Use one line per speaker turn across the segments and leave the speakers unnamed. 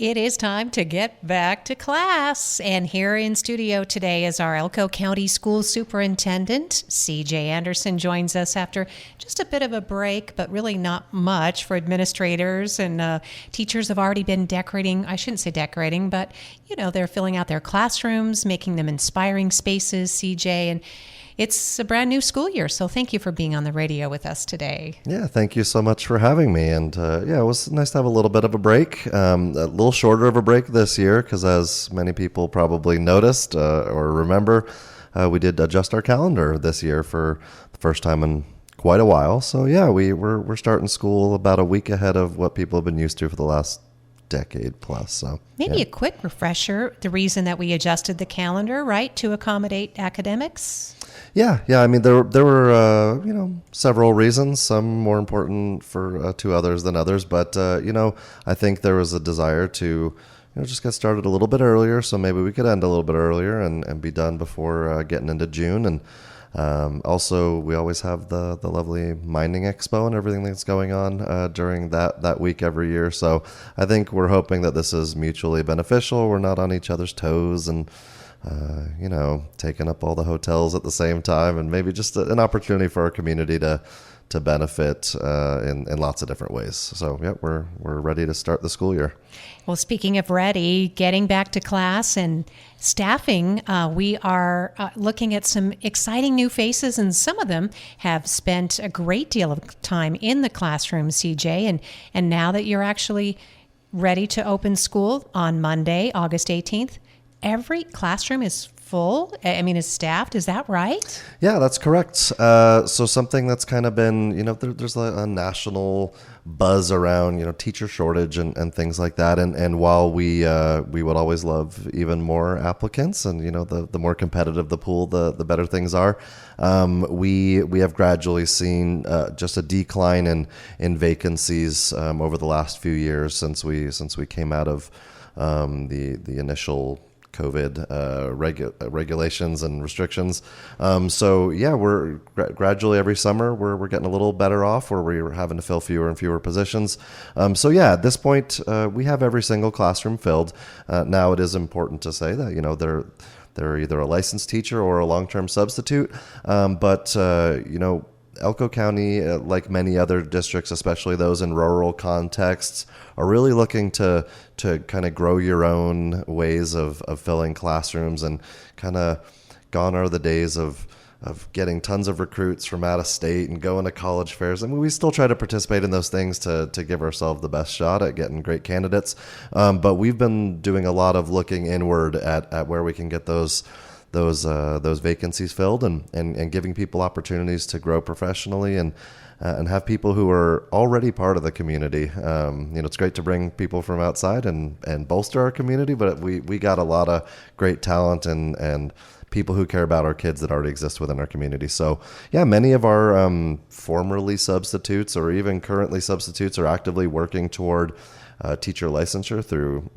It is time to get back to class. And here in studio today is our Elko County School Superintendent. C.J. Anderson joins us after just a bit of a break, but really not much for administrators. And teachers have already been decorating. I shouldn't say decorating, but, they're filling out their classrooms, making them inspiring spaces, C.J. And it's a brand new school year, so thank you for being on the radio with us today.
Yeah, thank you so much for having me. And it was nice to have a little bit of a break, a little shorter of a break this year, because as many people probably noticed or remember, we did adjust our calendar this year for the first time in quite a while. So yeah, we're starting school about a week ahead of what people have been used to for the last decade plus. So
maybe a quick refresher, the reason that we adjusted the calendar, right, to accommodate academics?
Yeah. I mean, there were several reasons. Some more important to others than others. But I think there was a desire to just get started a little bit earlier. So maybe we could end a little bit earlier and be done before getting into June. And also, we always have the lovely mining expo and everything that's going on during that week every year. So I think we're hoping that this is mutually beneficial. We're not on each other's toes and taking up all the hotels at the same time, and maybe just an opportunity for our community to benefit in lots of different ways. So yeah, we're ready to start the school year.
Well, speaking of ready, getting back to class and staffing, we are looking at some exciting new faces, and some of them have spent a great deal of time in the classroom, CJ, and now that you're actually ready to open school on Monday, August 18th, every classroom is full, is staffed. Is that right?
Yeah, that's correct. So something that's kind of been, there's a national buzz around, teacher shortage and things like that. And while we would always love even more applicants and, the more competitive the pool, the better things are. We have gradually seen just a decline in vacancies over the last few years since we came out of the initial COVID regulations and restrictions. So yeah, we're gradually every summer we're getting a little better off, where we're having to fill fewer and fewer positions. So yeah, at this point we have every single classroom filled. Now it is important to say that they're either a licensed teacher or a long-term substitute. But Elko County, like many other districts, especially those in rural contexts, are really looking to kind of grow your own ways of filling classrooms, and kind of gone are the days of getting tons of recruits from out of state and going to college fairs. I mean, we still try to participate in those things to give ourselves the best shot at getting great candidates. But we've been doing a lot of looking inward at where we can get those vacancies filled and giving people opportunities to grow professionally and have people who are already part of the community. It's great to bring people from outside and bolster our community, but we got a lot of great talent and people who care about our kids that already exist within our community. So yeah, many of our formerly substitutes or even currently substitutes are actively working toward teacher licensure through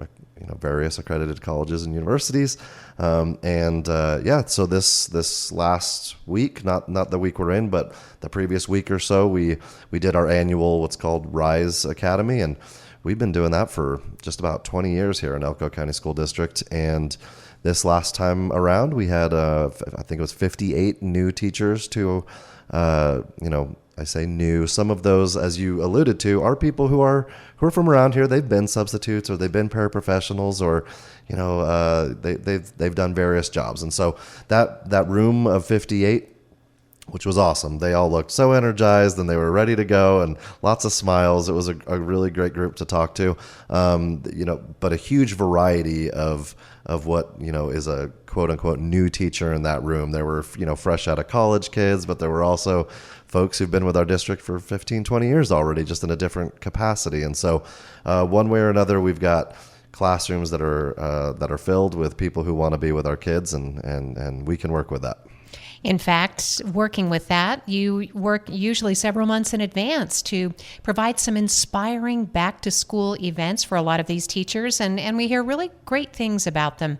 various accredited colleges and universities. So this last week, not the week we're in, but the previous week or so, we did our annual what's called Rise Academy, and we've been doing that for just about 20 years here in Elko County School District. And this last time around, we had I think it was 58 new teachers to I say new. Some of those, as you alluded to, are people who are from around here. They've been substitutes, or they've been paraprofessionals, or they've done various jobs. And so that room of 58, which was awesome. They all looked so energized and they were ready to go, and lots of smiles. It was a really great group to talk to. But a huge variety of what is a quote unquote new teacher in that room. There were fresh out of college kids, but there were also folks who've been with our district for 15, 20 years already, just in a different capacity. And so one way or another, we've got classrooms that are filled with people who want to be with our kids, and we can work with that.
In fact, working with that, you work usually several months in advance to provide some inspiring back-to-school events for a lot of these teachers, and we hear really great things about them.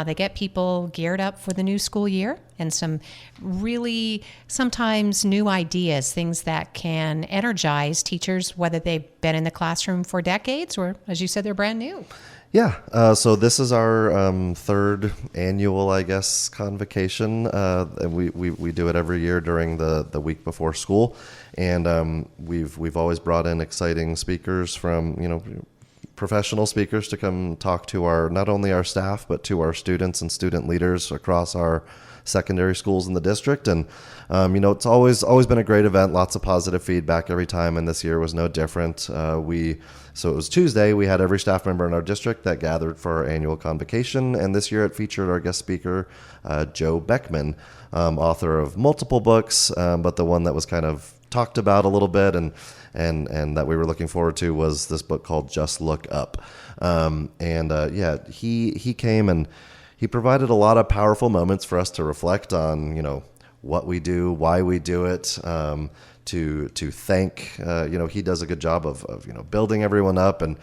They get people geared up for the new school year. and some really sometimes new ideas, things that can energize teachers, whether they've been in the classroom for decades or, as you said, they're brand new.
Yeah, so this is our third annual, I guess, convocation, and we do it every year during the week before school, and we've always brought in exciting speakers from professional speakers to come talk to our not only our staff but to our students and student leaders across our secondary schools in the district. And it's always been a great event, lots of positive feedback every time, and this year was no different. So it was Tuesday. We had every staff member in our district that gathered for our annual convocation, and this year it featured our guest speaker, Joe Beckman, author of multiple books, but the one that was kind of talked about a little bit and that we were looking forward to was this book called Just Look Up. He came and he provided a lot of powerful moments for us to reflect on, what we do, why we do it, to thank, he does a good job of building everyone up and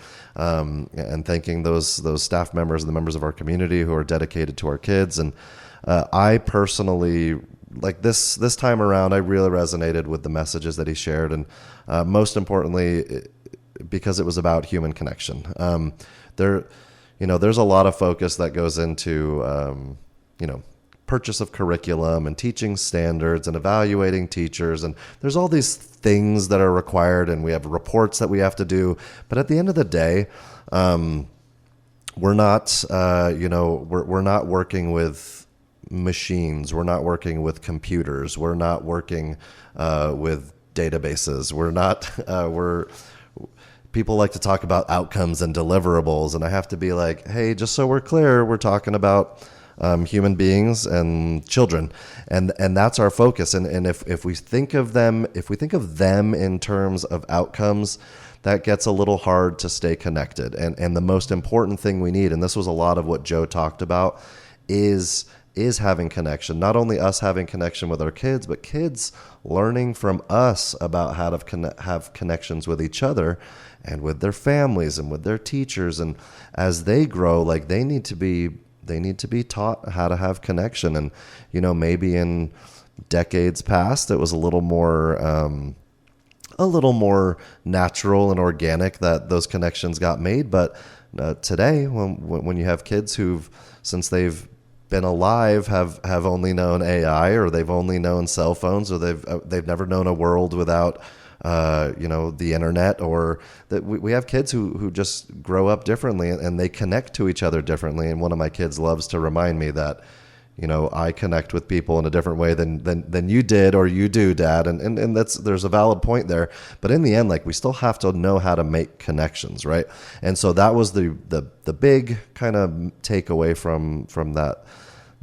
thanking those staff members and the members of our community who are dedicated to our kids. And I personally, like this time around, I really resonated with the messages that he shared, and most importantly, because it was about human connection. There's a lot of focus that goes into purchase of curriculum and teaching standards and evaluating teachers, and there's all these things that are required, and we have reports that we have to do. But at the end of the day, we're not we're not working with machines. We're not working with computers. We're not working with databases. People like to talk about outcomes and deliverables, and I have to be like, hey, just so we're clear, we're talking about human beings and children, and that's our focus. And if we think of them in terms of outcomes, that gets a little hard to stay connected. And the most important thing we need, and this was a lot of what Joe talked about, is having connection. Not only us having connection with our kids, but kids learning from us about how to have connections with each other and with their families and with their teachers. And as they grow, like they need to be taught how to have connection. And maybe in decades past, it was a little more natural and organic that those connections got made. But today, when you have kids who've, since they've been alive, have only known AI, or they've only known cell phones, or they've never known a world without the internet, or that we have kids who just grow up differently and they connect to each other differently. And one of my kids loves to remind me that I connect with people in a different way than you did or you do, Dad. And there's a valid point there. But in the end, like, we still have to know how to make connections, right? And so that was the big kind of takeaway from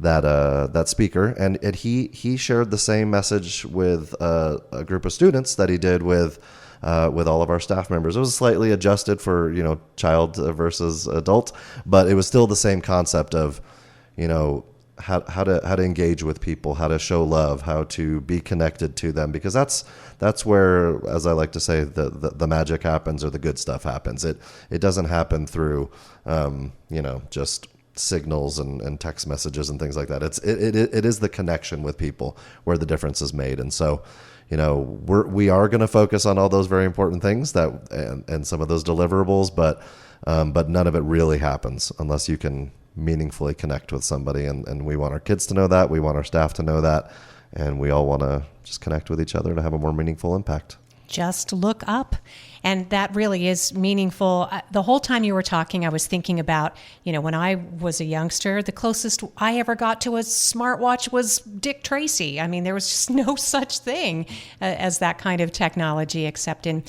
that speaker. And he shared the same message with a group of students that he did with all of our staff members. It was slightly adjusted for child versus adult, but it was still the same concept of how to engage with people, how to show love, how to be connected to them, because that's where, as I like to say, the magic happens, or the good stuff happens. It doesn't happen through just signals and text messages and things like that. It is the connection with people where the difference is made. And so we are going to focus on all those very important things and some of those deliverables, but none of it really happens unless you can meaningfully connect with somebody, and we want our kids to know that, we want our staff to know that, and we all want to just connect with each other to have a more meaningful impact.
Just look up. And that really is meaningful. The whole time you were talking, I was thinking about, when I was a youngster, the closest I ever got to a smartwatch was Dick Tracy. I mean, there was just no such thing as that kind of technology, except in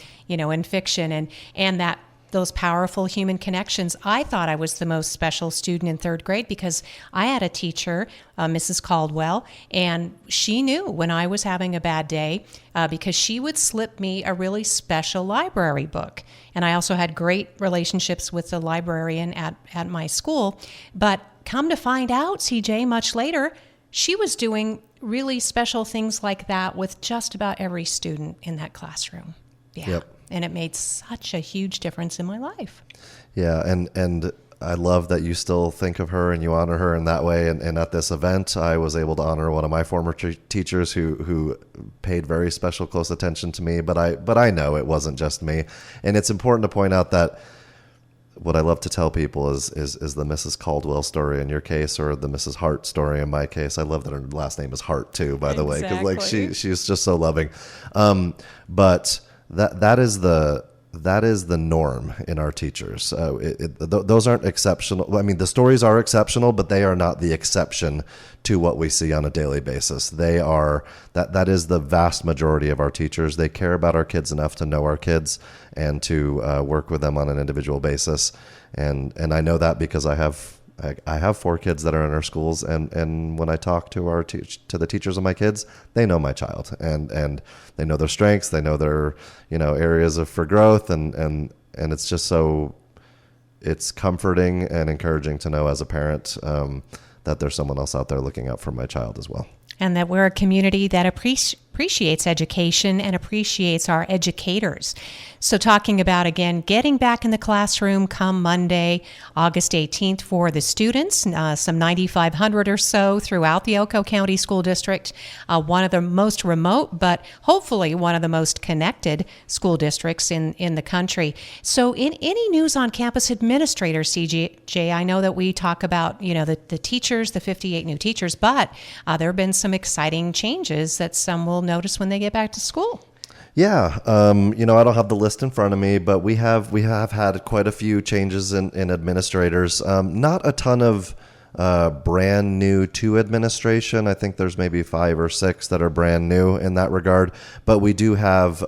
fiction, and that those powerful human connections. I thought I was the most special student in third grade because I had a teacher, Mrs. Caldwell, and she knew when I was having a bad day because she would slip me a really special library book. And I also had great relationships with the librarian at my school. But come to find out, CJ, much later, she was doing really special things like that with just about every student in that classroom. Yeah.
Yep.
And it made such a huge difference in my life.
Yeah, and I love that you still think of her and you honor her in that way. And at this event, I was able to honor one of my former teachers who paid very special close attention to me. But I know it wasn't just me. And it's important to point out that what I love to tell people is the Mrs. Caldwell story in your case, or the Mrs. Hart story in my case. I love that her last name is Hart too, by the way, because like she's just so loving. But that is the norm in our teachers. Those aren't exceptional. I mean, the stories are exceptional, but they are not the exception to what we see on a daily basis. They are that is the vast majority of our teachers. They care about our kids enough to know our kids and to work with them on an individual basis. And I know that because I have 4 kids that are in our schools, and when I talk to to the teachers of my kids, they know my child, and they know their strengths, they know their areas for growth, and it's just it's comforting and encouraging to know as a parent that there's someone else out there looking out for my child as well.
And that we're a community that appreciates education and appreciates our educators. So talking about, again, getting back in the classroom come Monday, August 18th for the students, some 9,500 or so throughout the Elko County School District, one of the most remote, but hopefully one of the most connected school districts in the country. So in any news on campus administrators, CJ, I know that we talk about, the teachers, the 58 new teachers, but there have been some exciting changes that some will notice when they get back to school.
Yeah, I don't have the list in front of me, but we have had quite a few changes in administrators. Not a ton of brand new to administration. I think there's maybe 5 or 6 that are brand new in that regard. But we do have.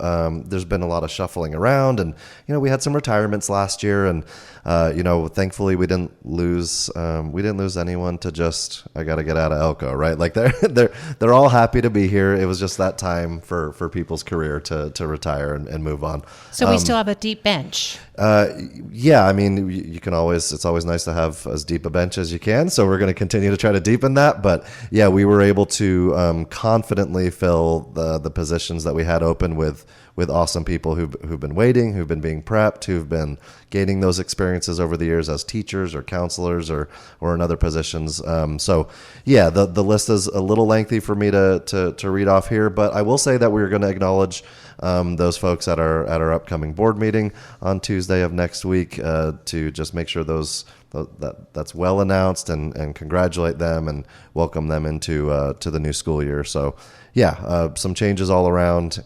There's been a lot of shuffling around, and we had some retirements last year, and thankfully we didn't lose anyone to just I got to get out of Elko, right? Like they're all happy to be here. It was just that time for people's career to retire and move on.
So we still have a deep bench.
Yeah, I mean, it's always nice to have as deep a bench as you can. So we're going to continue to try to deepen that. But yeah, we were able to confidently fill the positions that we had open with awesome people who've been waiting, who've been being prepped, who've been gaining those experiences over the years as teachers or counselors or in other positions. So yeah, the list is a little lengthy for me to read off here, but I will say that we're going to acknowledge those folks at our upcoming board meeting on Tuesday of next week to just make sure that's well announced and congratulate them and welcome them into to the new school year. So yeah, some changes all around,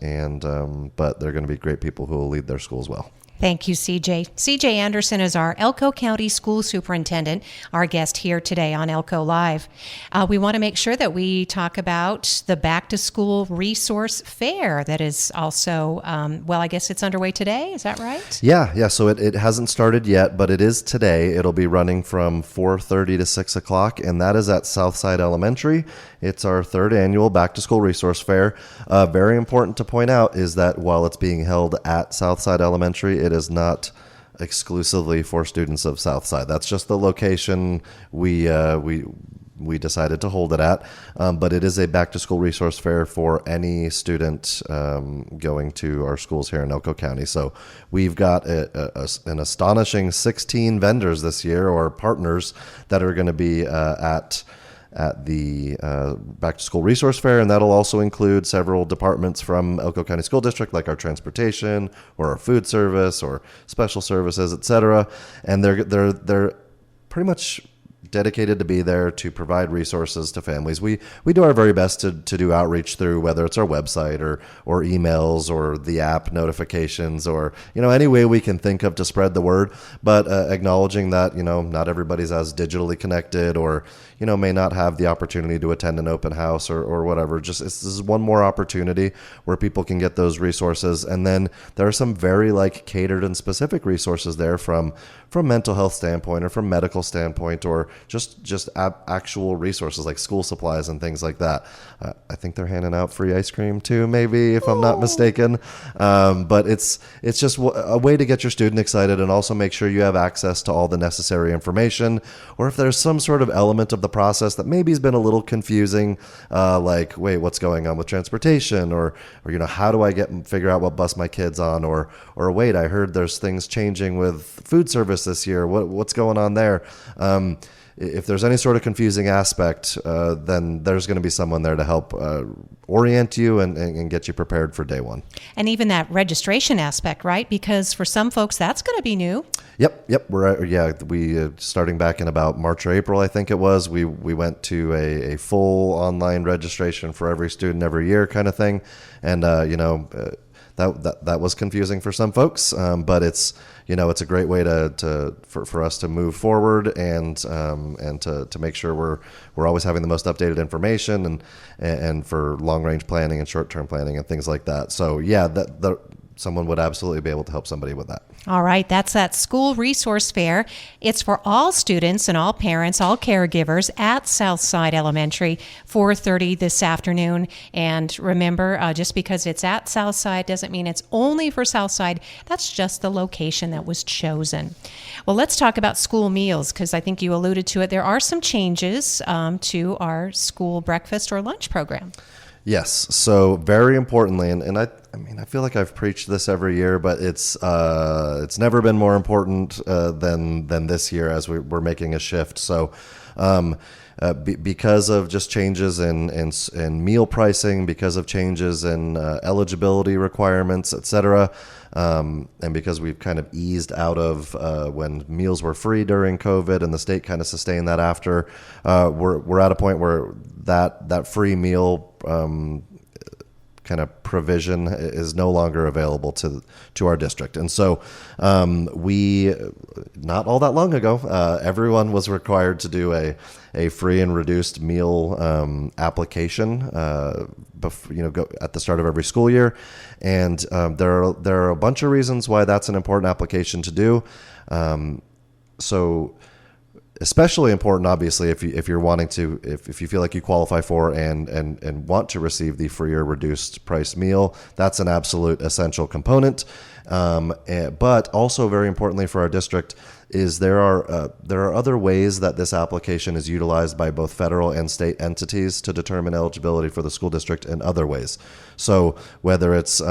but they're going to be great people who will lead their schools well.
Thank you, CJ. CJ Anderson is our Elko County School Superintendent, our guest here today on Elko Live. We want to make sure that we talk about the Back to School Resource Fair that is also, I guess it's underway today. Is that right?
Yeah. So it hasn't started yet, but it is today. It'll be running from 4:30 to 6 o'clock, and that is at Southside Elementary. It's our 3rd annual Back to School Resource Fair. Very important to point out is that while it's being held at Southside Elementary, it is not exclusively for students of Southside. That's just the location we decided to hold it at. But it is a back to school resource fair for any student going to our schools here in Elko County. So we've got an astonishing 16 vendors this year, or partners, that are going to be at the Back to School Resource Fair, and that'll also include several departments from Elko County School District, like our transportation or our food service or special services, etc. And they're pretty much dedicated to be there to provide resources to families. We do our very best to do outreach through whether it's our website or emails or the app notifications or any way we can think of to spread the word, but acknowledging that not everybody's as digitally connected or may not have the opportunity to attend an open house or whatever. Just this is one more opportunity where people can get those resources. And then there are some very catered and specific resources there from mental health standpoint or from medical standpoint or just actual resources like school supplies and things like that. I think they're handing out free ice cream too, maybe, if I'm not mistaken. But it's just a way to get your student excited and also make sure you have access to all the necessary information. Or if there's some sort of element of the process that maybe has been a little confusing, like, wait, what's going on with transportation? Or how do I figure out what bus my kid's on? Or wait, I heard there's things changing with food service this year. What's going on there? If there's any sort of confusing aspect, then there's going to be someone there to help orient you and get you prepared for day one.
And even that registration aspect, right? Because for some folks, that's going to be new.
Yep. We starting back in about March or April, I think it was. We went to a full online registration for every student every year kind of thing, and that was confusing for some folks, but it's a great way for us to move forward and to make sure we're always having the most updated information and for long range planning and short term planning and things like that. So someone would absolutely be able to help somebody with that.
All right, that's that school resource fair. It's for all students and all parents, all caregivers at Southside Elementary, 4:30 this afternoon. And remember, just because it's at Southside doesn't mean it's only for Southside. That's just the location that was chosen. Well, let's talk about school meals, because I think you alluded to it. There are some changes to our school breakfast or lunch program.
Yes. So very importantly, and I feel like I've preached this every year, but it's never been more important than this year as we're making a shift. So because of just changes in meal pricing, because of changes in eligibility requirements, et cetera, and because we've kind of eased out of when meals were free during COVID and the state kind of sustained that after, we're at a point where that free meal kind of provision is no longer available to our district. And so we, not all that long ago, everyone was required to do a free and reduced meal application go at the start of every school year. And there are a bunch of reasons why that's an important application to do. So especially important, obviously, if you're wanting to, if you feel like you qualify for and want to receive the free or reduced price meal, that's an absolute essential component. But also very importantly for our district is there are other ways that this application is utilized by both federal and state entities to determine eligibility for the school district in other ways. So whether it's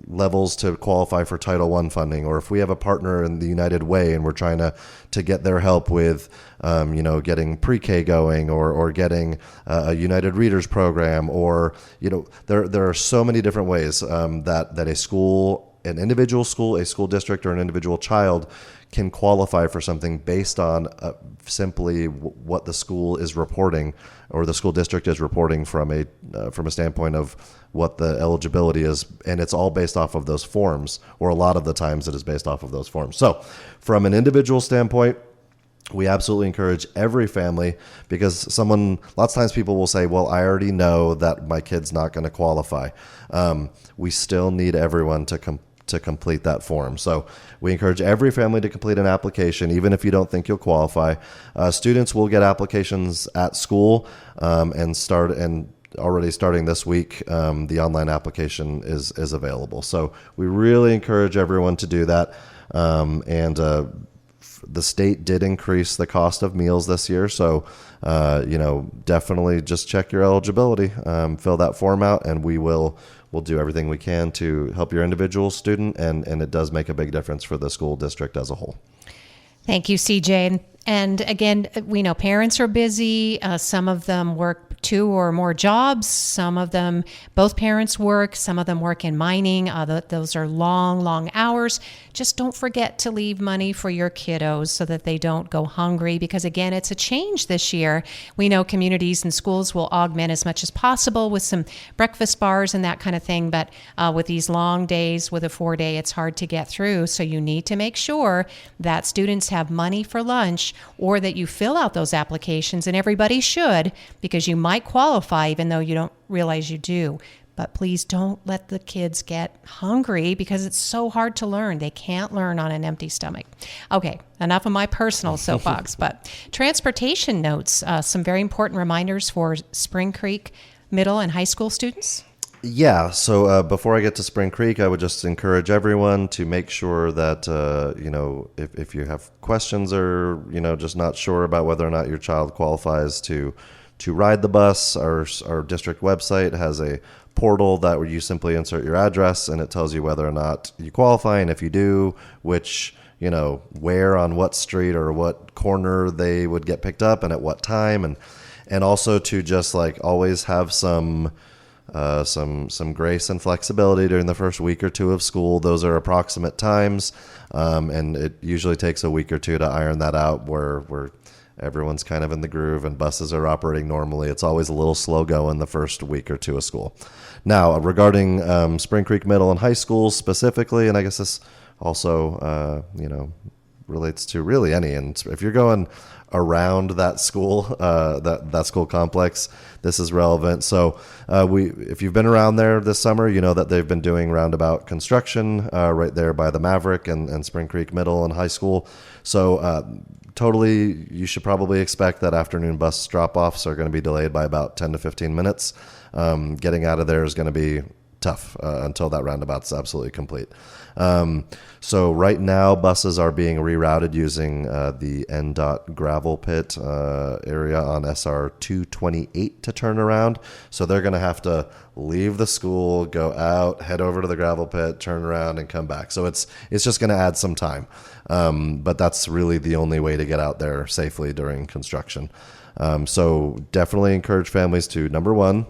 levels to qualify for Title I funding, or if we have a partner in the United Way and we're trying to get their help with getting pre-K going or getting a United Readers program, or there are so many different ways that a school, an individual school, a school district, or an individual child can qualify for something based on simply what the school is reporting or the school district is reporting from a standpoint of what the eligibility is, and it's all based off of those forms, or a lot of the times it is based off of those forms. So from an individual standpoint, we absolutely encourage every family, because lots of times people will say, well, I already know that my kid's not going to qualify. We still need everyone to complete that form. So we encourage every family to complete an application, even if you don't think you'll qualify. Students will get applications at school and already starting this week, the online application is available. So we really encourage everyone to do that. The state did increase the cost of meals this year. So, definitely just check your eligibility, fill that form out, and we'll do everything we can to help your individual student. And it does make a big difference for the school district as a whole.
Thank you, CJ. And again, we know parents are busy. Some of them work 2 or more jobs. Some of them, both parents work. Some of them work in mining. Those are long hours. Just don't forget to leave money for your kiddos so that they don't go hungry, because again, it's a change this year. We know communities and schools will augment as much as possible with some breakfast bars and that kind of thing. But with these long days, with a 4-day, it's hard to get through. So you need to make sure that students have money for lunch, or that you fill out those applications, and everybody should, because you might qualify even though you don't realize you do. but please don't let the kids get hungry because it's so hard to learn. They can't learn on an empty stomach. Okay, enough of my personal soapbox, but transportation notes, some very important reminders for Spring Creek middle and high school students.
Yeah, so before I get to Spring Creek, I would just encourage everyone to make sure that, if you have questions or, just not sure about whether or not your child qualifies to ride the bus, our district website has a portal that where you simply insert your address and it tells you whether or not you qualify, and if you do, which, where on what street or what corner they would get picked up and at what time, and also to just like always have some grace and flexibility during the first week or two of school. Those are approximate times, and it usually takes a week or two to iron that out where everyone's kind of in the groove and buses are operating normally. It's always a little slow going the first week or two of school. Now, regarding Spring Creek Middle and High School specifically, and I guess this also, relates to really any, and if you're going around that school, that school complex, this is relevant. So if you've been around there this summer, you know that they've been doing roundabout construction right there by the Maverick and Spring Creek Middle and High School. So totally, you should probably expect that afternoon bus drop-offs are going to be delayed by about 10 to 15 minutes. Getting out of there is going to be tough until that roundabout's absolutely complete. So right now, buses are being rerouted using the NDOT gravel pit area on SR 228 to turn around. So they're going to have to leave the school, go out, head over to the gravel pit, turn around, and come back. So it's just going to add some time. But that's really the only way to get out there safely during construction. So definitely encourage families to, number one,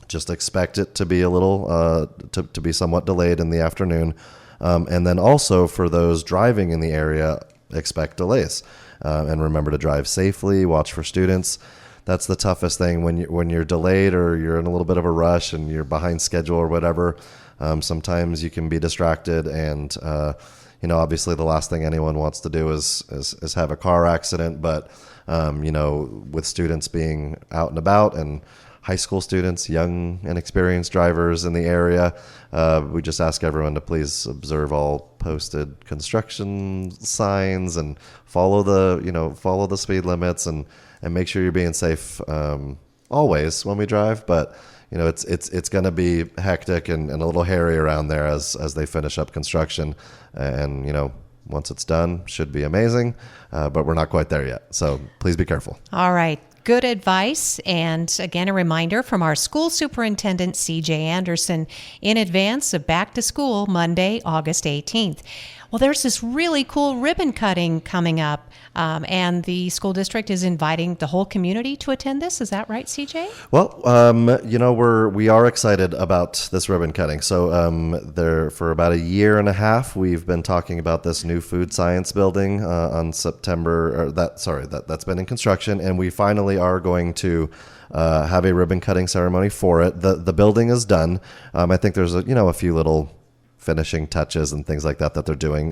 just expect it to be a little, to be somewhat delayed in the afternoon. And then also for those driving in the area, expect delays. And remember to drive safely, watch for students. That's the toughest thing when you're delayed or you're in a little bit of a rush and you're behind schedule or whatever. Sometimes you can be distracted and, obviously the last thing anyone wants to do is have a car accident. But, with students being out and about and high school students, young and experienced drivers in the area, we just ask everyone to please observe all posted construction signs and follow the speed limits and make sure you're being safe always when we drive. But it's going to be hectic and a little hairy around there as they finish up construction, and once it's done, should be amazing, but we're not quite there yet. So please be careful.
All right. Good advice. And again, a reminder from our school superintendent, CJ Anderson, in advance of back to school Monday, August 18th. Well, there's this really cool ribbon cutting coming up, and the school district is inviting the whole community to attend this. Is that right, CJ?
Well, we are excited about this ribbon cutting. So there for about a year and a half, we've been talking about this new food science building on September. That's been in construction, and we finally are going to have a ribbon cutting ceremony for it. The building is done. I think there's a few little finishing touches and things like that they're doing.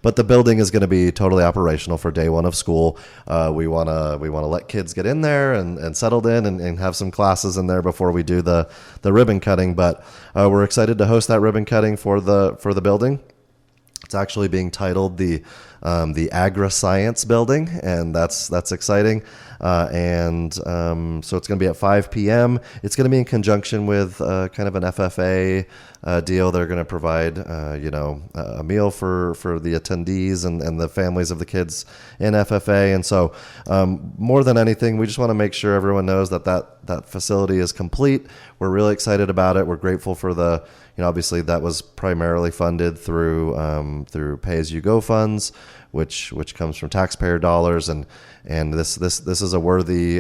But the building is going to be totally operational for day one of school. We want to let kids get in there and settled in and have some classes in there before we do the ribbon cutting. But we're excited to host that ribbon cutting for the building. It's actually being titled the Agri-Science Building, and that's exciting. So it's going to be at 5 p.m. It's going to be in conjunction with kind of an FFA deal. They're going to provide a meal for the attendees and the families of the kids in FFA. And so more than anything, we just want to make sure everyone knows that facility is complete. We're really excited about it. We're grateful for obviously that was primarily funded through pay-as-you-go funds, which comes from taxpayer dollars, and this is a worthy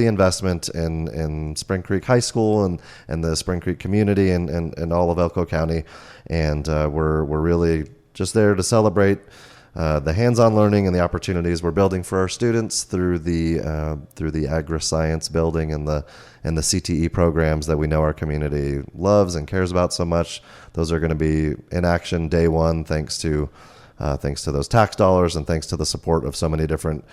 investment in Spring Creek High School and the Spring Creek community and all of Elko County, and we're really just there to celebrate the hands-on learning and the opportunities we're building for our students through the Agri-Science Building and the CTE programs that we know our community loves and cares about so much. Those are going to be in action day one, thanks to those tax dollars and thanks to the support of so many different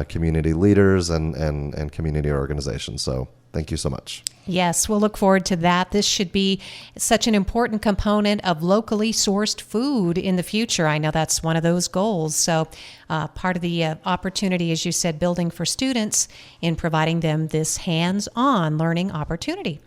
community leaders and community organizations. So thank you so much.
Yes, we'll look forward to that. This should be such an important component of locally sourced food in the future. I know that's one of those goals. So part of the opportunity, as you said, building for students in providing them this hands-on learning opportunity.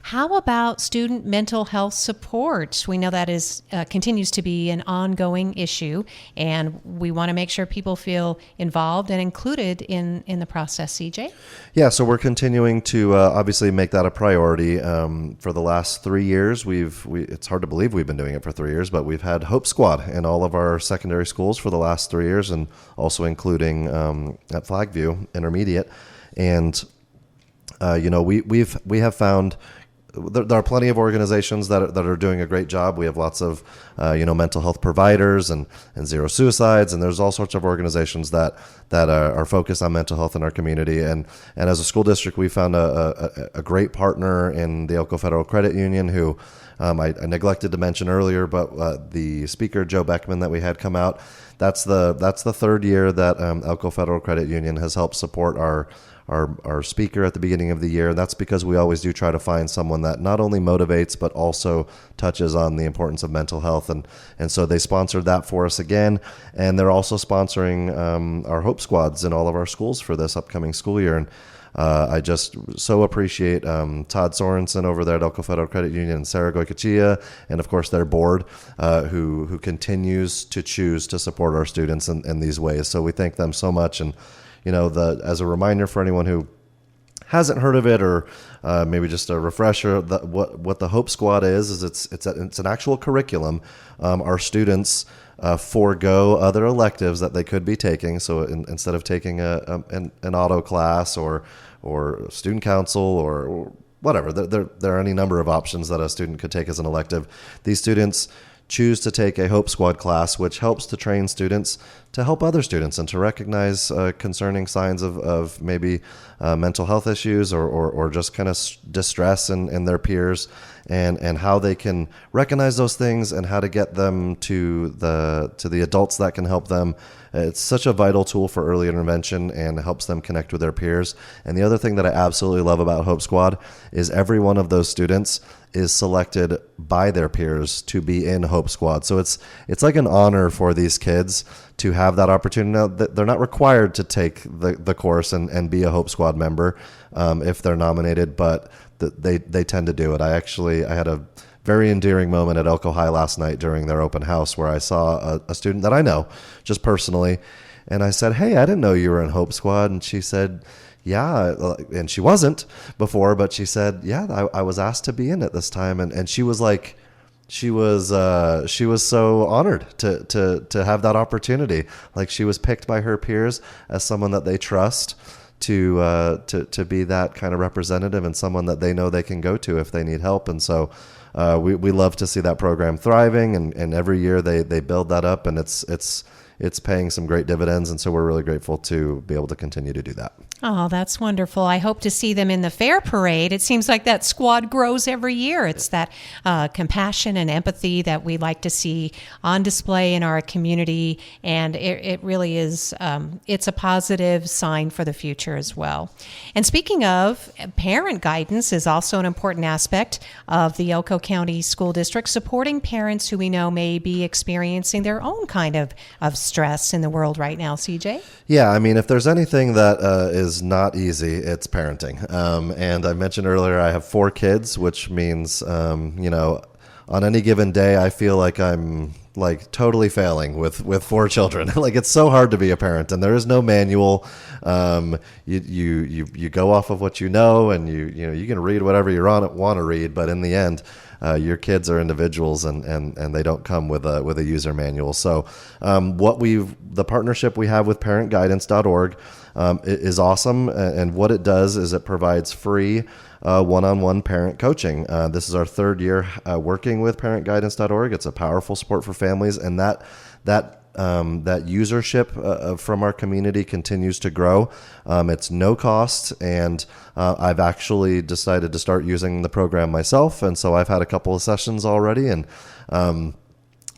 How about student mental health support? We know that is continues to be an ongoing issue, and we want to make sure people feel involved and included in the process, CJ.
Yeah, so we're continuing to obviously make that a priority. For the last 3 years, it's hard to believe we've been doing it for 3 years, but we've had Hope Squad in all of our secondary schools for the last 3 years, and also including at Flagview Intermediate. And we have found there are plenty of organizations that are doing a great job. We have lots of mental health providers and zero suicides, and there's all sorts of organizations that are focused on mental health in our community. And as a school district, we found a great partner in the Elko Federal Credit Union, who I neglected to mention earlier, but the speaker Joe Beckman that we had come out, that's the third year that Elko Federal Credit Union has helped support our speaker at the beginning of the year. And that's because we always do try to find someone that not only motivates, but also touches on the importance of mental health. And so they sponsored that for us again. And they're also sponsoring our Hope Squads in all of our schools for this upcoming school year. And I just so appreciate Todd Sorensen over there at Elko Federal Credit Union and Sarah Goycochea, and of course their board, who continues to choose to support our students in these ways. So we thank them so much. And as a reminder for anyone who hasn't heard of it, or maybe just a refresher, what the Hope Squad is it's an actual curriculum. Our students forego other electives that they could be taking. So instead of taking an auto class or student council or whatever, there are any number of options that a student could take as an elective. These students choose to take a Hope Squad class, which helps to train students to help other students and to recognize concerning signs of maybe mental health issues or just kind of distress in their peers, and how they can recognize those things and how to get them to the adults that can help them. It's such a vital tool for early intervention and helps them connect with their peers. And the other thing that I absolutely love about Hope Squad is every one of those students is selected by their peers to be in Hope Squad. So it's like an honor for these kids to have that opportunity. Now, they're not required to take the course and be a Hope Squad member if they're nominated, but they tend to do it. I had a very endearing moment at Elko High last night during their open house where I saw a student that I know just personally, and I said, "Hey, I didn't know you were in Hope Squad." And she said, "Yeah," and she wasn't before, but she said, "Yeah, I was asked to be in it this time," and she was like, she was so honored to have that opportunity. Like, she was picked by her peers as someone that they trust to be that kind of representative and someone that they know they can go to if they need help. And so we love to see that program thriving, and every year they build that up, and it's paying some great dividends. And so we're really grateful to be able to continue to do that.
Oh, that's wonderful. I hope to see them in the fair parade. It seems like that squad grows every year. It's that compassion and empathy that we like to see on display in our community. And it really is, it's a positive sign for the future as well. And speaking of, parent guidance is also an important aspect of the Elko County School District, supporting parents who we know may be experiencing their own kind of stress in the world right now, CJ?
Yeah, I mean, if there's anything that is not easy, it's parenting. And I mentioned earlier, I have 4 kids, which means, on any given day, I feel like I'm like totally failing with 4 children. Like, it's so hard to be a parent, and there is no manual. You go off of what you know, and you can read whatever you want to read, but in the end, your kids are individuals, and they don't come with a user manual. So the partnership we have with parentguidance.org is awesome, and what it does is it provides free one-on-one parent coaching. This is our 3rd year working with parentguidance.org. It's a powerful support for families, and that usership from our community continues to grow. It's no cost, and I've actually decided to start using the program myself, and so I've had a couple of sessions already, and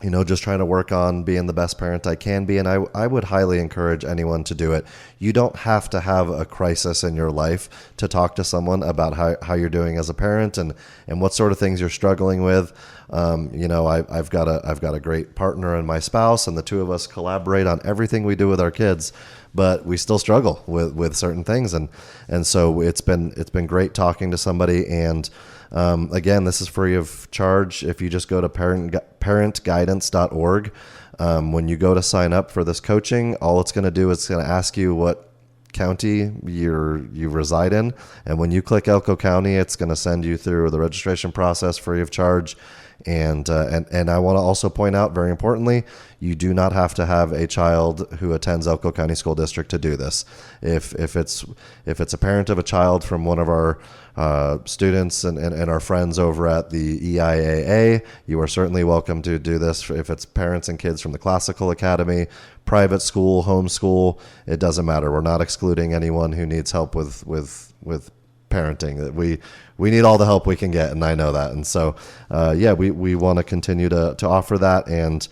just trying to work on being the best parent I can be. And I would highly encourage anyone to do it. You don't have to have a crisis in your life to talk to someone about how you're doing as a parent and what sort of things you're struggling with. I've got a great partner in my spouse, and the two of us collaborate on everything we do with our kids, but we still struggle with certain things. And so it's been great talking to somebody. And again, this is free of charge. If you just go to parentguidance.org, when you go to sign up for this coaching, all it's going to do is it's going to ask you what county you reside in. And when you click Elko County, it's going to send you through the registration process free of charge. And I want to also point out, very importantly, you do not have to have a child who attends Elko County School District to do this. If it's a parent of a child from one of our students and our friends over at the EIAA, you are certainly welcome to do this. If it's parents and kids from the Classical Academy, private school, homeschool, it doesn't matter. We're not excluding anyone who needs help with parenting. That we need all the help we can get, and I know that. And so we want to continue to offer that. And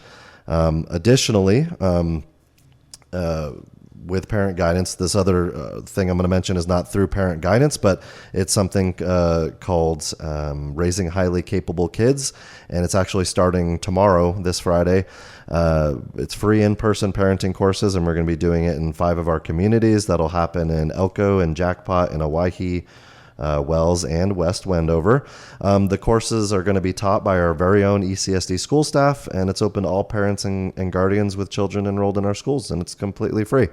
additionally, with Parent Guidance, this other thing I'm going to mention is not through Parent Guidance, but it's something called Raising Highly Capable Kids, and it's actually starting tomorrow, this Friday. It's free in-person parenting courses, and we're going to be doing it in 5 of our communities. That'll happen in Elko and Jackpot and Owyhee, Wells, and West Wendover. The courses are going to be taught by our very own ECSD school staff, and it's open to all parents and guardians with children enrolled in our schools, and it's completely free.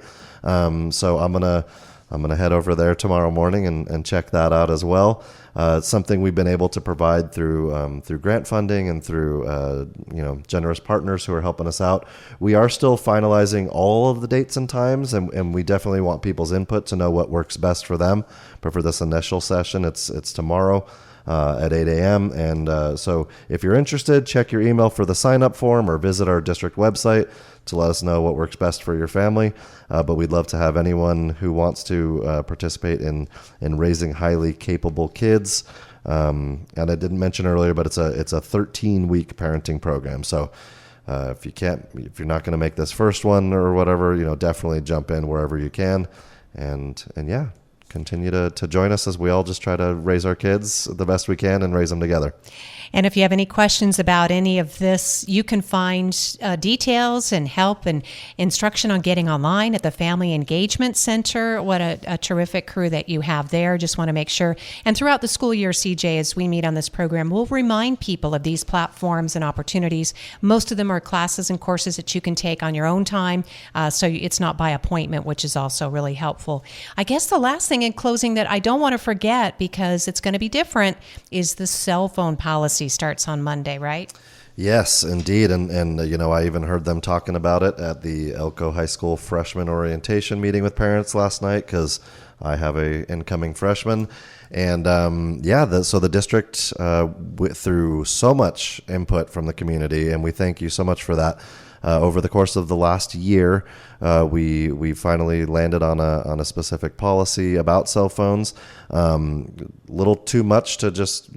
So I'm gonna head over there tomorrow morning and check that out as well. It's something we've been able to provide through grant funding and through generous partners who are helping us out. We are still finalizing all of the dates and times, and we definitely want people's input to know what works best for them. But for this initial session, it's tomorrow at 8 a.m. And so if you're interested, check your email for the sign-up form or visit our district website to let us know what works best for your family. But we'd love to have anyone who wants to participate in raising highly capable kids. And I didn't mention earlier, but it's a 13-week parenting program. So if you're not going to make this first one or whatever, definitely jump in wherever you can. And yeah, continue to join us as we all just try to raise our kids the best we can and raise them together.
And if you have any questions about any of this, you can find details and help and instruction on getting online at the Family Engagement Center. What a terrific crew that you have there. Just want to make sure. And throughout the school year, CJ, as we meet on this program, we'll remind people of these platforms and opportunities. Most of them are classes and courses that you can take on your own time, so it's not by appointment, which is also really helpful. I guess the last thing in closing that I don't want to forget, because it's going to be different, is the cell phone policy starts on Monday, right?
Yes, indeed. And I even heard them talking about it at the Elko High School freshman orientation meeting with parents last night, because I have a incoming freshman. And so the district went through so much input from the community, and we thank you so much for that. Over the course of the last year, we finally landed on a specific policy about cell phones. Little too much to just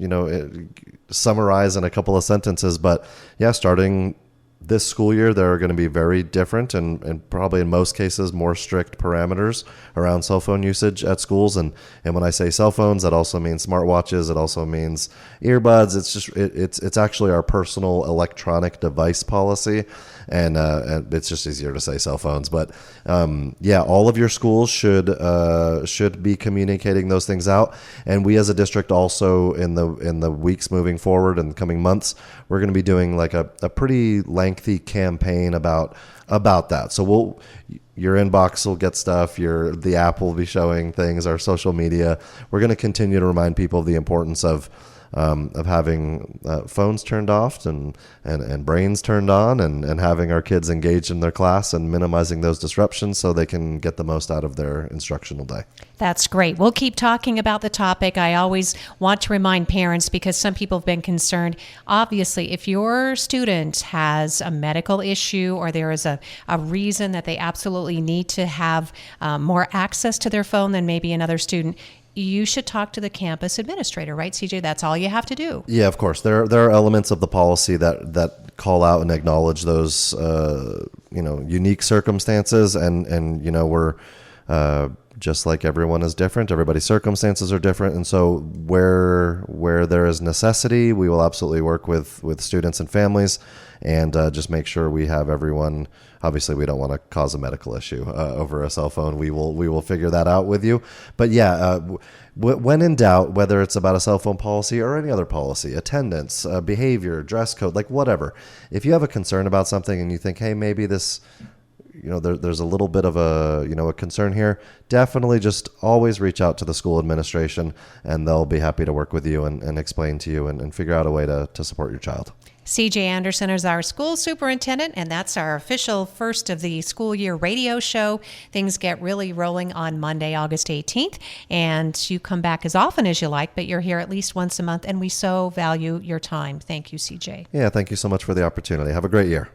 summarize in a couple of sentences, but yeah, starting this school year, there are going to be very different and probably in most cases more strict parameters around cell phone usage at schools. And when I say cell phones, that also means smartwatches. It also means earbuds. It's actually our personal electronic device policy. And it's just easier to say cell phones. But all of your schools should be communicating those things out. And we as a district also in the weeks moving forward and coming months, we're going to be doing like a pretty lengthy campaign about that. So your inbox will get stuff. The app will be showing things. Our social media. We're going to continue to remind people of the importance of having phones turned off and brains turned on and having our kids engaged in their class and minimizing those disruptions so they can get the most out of their instructional day.
That's great. We'll keep talking about the topic. I always want to remind parents, because some people have been concerned. Obviously, if your student has a medical issue or there is a reason that they absolutely need to have more access to their phone than maybe another student, you should talk to the campus administrator, right, CJ? That's all you have to do.
Yeah, of course. There are elements of the policy that call out and acknowledge those unique circumstances, and we're just like everyone is different. Everybody's circumstances are different, and so where there is necessity, we will absolutely work with students and families, and just make sure we have everyone. Obviously, we don't want to cause a medical issue over a cell phone. We will figure that out with you. But yeah, when in doubt, whether it's about a cell phone policy or any other policy, attendance, behavior, dress code, like whatever. If you have a concern about something and you think, hey, maybe this, there's a little bit of a concern here, definitely just always reach out to the school administration, and they'll be happy to work with you and explain to you and figure out a way to support your child.
CJ Anderson is our school superintendent, and that's our official first of the school year radio show. Things get really rolling on Monday, August 18th, and you come back as often as you like, but you're here at least once a month, and we so value your time. Thank you, CJ.
Yeah, thank you so much for the opportunity. Have a great year.